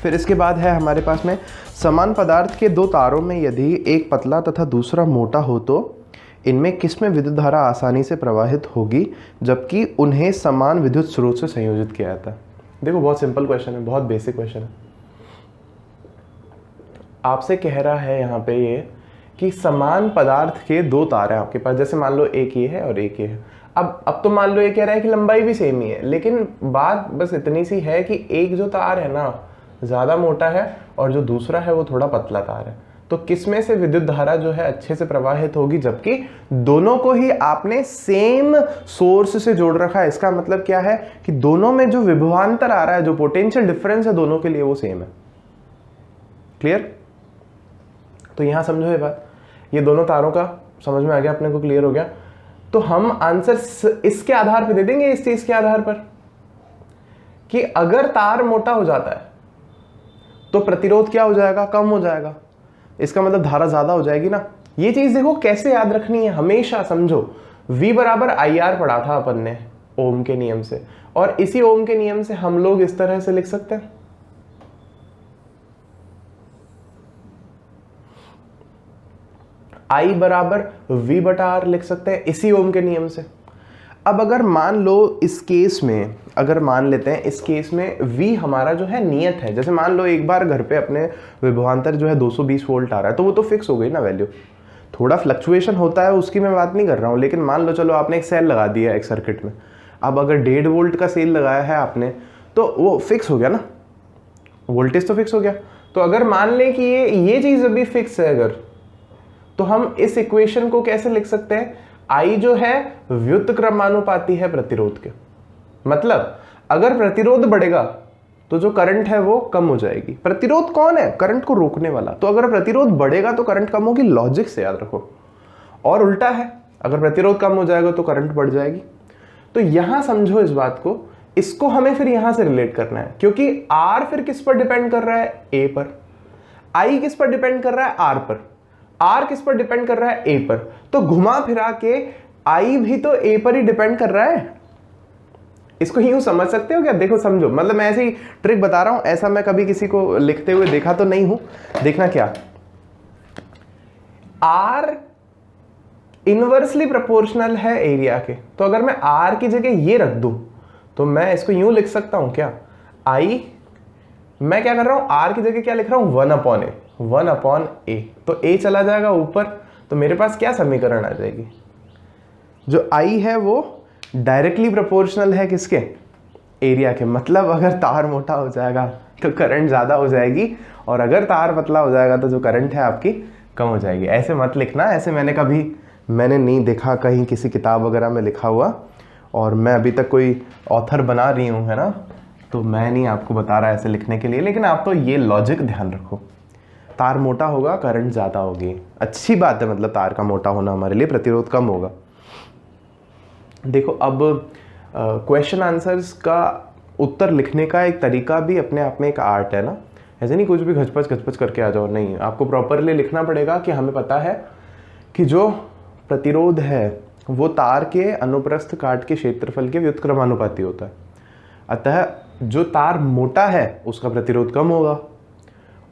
फिर इसके बाद है हमारे पास में समान पदार्थ के दो तारों में यदि एक पतला तथा दूसरा मोटा हो तो इनमें किस में विद्युत धारा आसानी से प्रवाहित होगी जबकि उन्हें समान विद्युत स्रोत से संयोजित किया जाता है। देखो बहुत सिंपल क्वेश्चन है, बहुत बेसिक क्वेश्चन है। आपसे कह रहा है यहाँ पे ये कि समान पदार्थ के दो तार हैं आपके पास, जैसे मान लो एक ये है और एक ये है। अब तो मान लो ये कह रहा है कि लंबाई भी सेम ही है, लेकिन बात बस इतनी सी है कि एक जो तार है ना ज़्यादा मोटा है और जो दूसरा है वो थोड़ा पतला तार है। तो किस में से विद्युत धारा जो है अच्छे से प्रवाहित होगी जबकि दोनों को ही आपने सेम सोर्स से जोड़ रखा है। इसका मतलब क्या है कि दोनों में जो विभवांतर आ रहा है, जो पोटेंशियल डिफरेंस है दोनों के लिए वो सेम है। क्लियर? तो यहां समझो ये बात, ये दोनों तारों का समझ में आ गया अपने को, क्लियर हो गया। तो हम आंसर इसके आधार पर दे देंगे, इस चीज के आधार पर कि अगर तार मोटा हो जाता है तो प्रतिरोध क्या हो जाएगा, कम हो जाएगा। इसका मतलब धारा ज्यादा हो जाएगी ना। ये चीज देखो कैसे याद रखनी है, हमेशा समझो V बराबर IR पढ़ा था अपन ने ओम के नियम से, और इसी ओम के नियम से हम लोग इस तरह से लिख सकते हैं, I बराबर V बटा R लिख सकते हैं इसी ओम के नियम से। अब अगर मान लो इस केस में, अगर मान लेते हैं इस केस में V हमारा जो है नियत है, जैसे मान लो एक बार घर पे अपने विभवांतर जो है 220 वोल्ट आ रहा है, तो वो तो फिक्स हो गई ना वैल्यू। थोड़ा फ्लक्चुएशन होता है उसकी मैं बात नहीं कर रहा हूँ, लेकिन मान लो चलो आपने एक सेल लगा दिया एक सर्किट में, अब अगर 1.5 वोल्ट का सेल लगाया है आपने तो वो फिक्स हो गया ना, वोल्टेज तो फिक्स हो गया। तो अगर मान लें कि ये चीज़ अभी फिक्स है अगर, तो हम इस इक्वेशन को कैसे लिख सकते हैं, I जो है व्युत्क्रमानुपाती है प्रतिरोध के। मतलब अगर प्रतिरोध बढ़ेगा तो जो करंट है वो कम हो जाएगी। प्रतिरोध कौन है, करंट को रोकने वाला। तो अगर प्रतिरोध बढ़ेगा तो करंट कम होगी, लॉजिक से याद रखो। और उल्टा है, अगर प्रतिरोध कम हो जाएगा तो करंट बढ़ जाएगी। तो यहां समझो इस बात को, इसको हमें फिर यहां से रिलेट करना है, क्योंकि R फिर किस पर डिपेंड कर रहा है, A पर। I किस पर डिपेंड कर रहा है, R पर। R किस पर डिपेंड कर रहा है, A पर। तो घुमा फिरा के I भी तो A पर ही डिपेंड कर रहा है। इसको यूं समझ सकते हो क्या? देखो समझो, मतलब मैं ऐसी ट्रिक बता रहा हूं, ऐसा मैं कभी किसी को लिखते हुए देखा तो नहीं हूं। देखना क्या, R इनवर्सली प्रोपोर्शनल है एरिया के। तो अगर मैं R की जगह ये रख दूं तो मैं इसको यूं लिख सकता हूं क्या, I, मैं क्या कर रहा हूं, R की जगह क्या लिख रहा हूं, 1/A, 1/A। तो A चला जाएगा ऊपर, तो मेरे पास क्या समीकरण आ जाएगी, जो I है वो डायरेक्टली प्रोपोर्शनल है किसके, एरिया के। मतलब अगर तार मोटा हो जाएगा तो करंट ज़्यादा हो जाएगी, और अगर तार पतला हो जाएगा तो जो करंट है आपकी कम हो जाएगी। ऐसे मत लिखना, ऐसे मैंने नहीं देखा कहीं किसी किताब वगैरह में लिखा हुआ, और मैं अभी तक कोई ऑथर बना रही हूँ, है ना, तो मैं नहीं आपको बता रहा ऐसे लिखने के लिए। लेकिन आप तो ये लॉजिक ध्यान रखो, तार मोटा होगा करंट ज़्यादा होगी, अच्छी बात है। मतलब तार का मोटा होना हमारे लिए, प्रतिरोध कम होगा। देखो अब क्वेश्चन आंसर्स का उत्तर लिखने का एक तरीका भी अपने आप में एक आर्ट है ना। ऐसे नहीं कुछ भी घचपच करके आ जाओ, नहीं, आपको प्रॉपरली लिखना पड़ेगा कि हमें पता है कि जो प्रतिरोध है वो तार के अनुप्रस्थ काट के क्षेत्रफल के व्युत्क्रमानुपाती होता है। अतः जो तार मोटा है उसका प्रतिरोध कम होगा,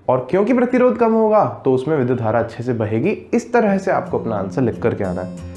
और क्योंकि प्रतिरोध कम होगा तो उसमें विद्युत धारा अच्छे से बहेगी। इस तरह से आपको अपना आंसर लिख करके आना है।